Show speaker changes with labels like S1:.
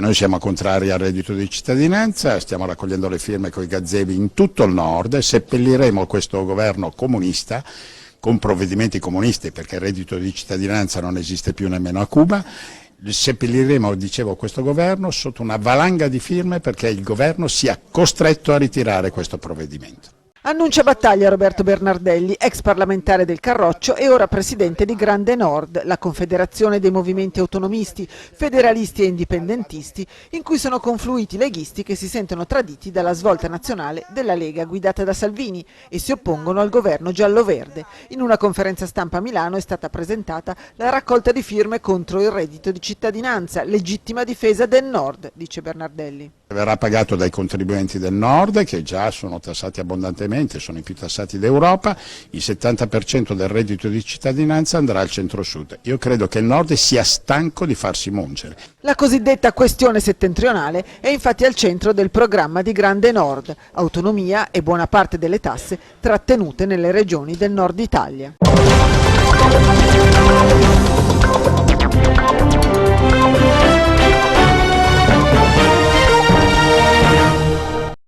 S1: Noi siamo contrari al reddito di cittadinanza, stiamo raccogliendo le firme con i gazebi in tutto il nord, seppelliremo questo governo comunista con provvedimenti comunisti, perché il reddito di cittadinanza non esiste più nemmeno a Cuba. Seppelliremo, dicevo, questo governo sotto una valanga di firme perché il governo sia costretto a ritirare questo provvedimento.
S2: Annuncia battaglia Roberto Bernardelli, ex parlamentare del Carroccio e ora presidente di Grande Nord, la confederazione dei movimenti autonomisti, federalisti e indipendentisti, in cui sono confluiti leghisti che si sentono traditi dalla svolta nazionale della Lega guidata da Salvini e si oppongono al governo giallo-verde. In una conferenza stampa a Milano è stata presentata la raccolta di firme contro il reddito di cittadinanza, legittima difesa del Nord, dice Bernardelli.
S1: Verrà pagato dai contribuenti del Nord, che già sono tassati abbondantemente, sono i più tassati d'Europa, il 70% del reddito di cittadinanza andrà al centro-sud. Io credo che il Nord sia stanco di farsi mungere.
S2: La cosiddetta questione settentrionale è infatti al centro del programma di Grande Nord, autonomia e buona parte delle tasse trattenute nelle regioni del Nord Italia.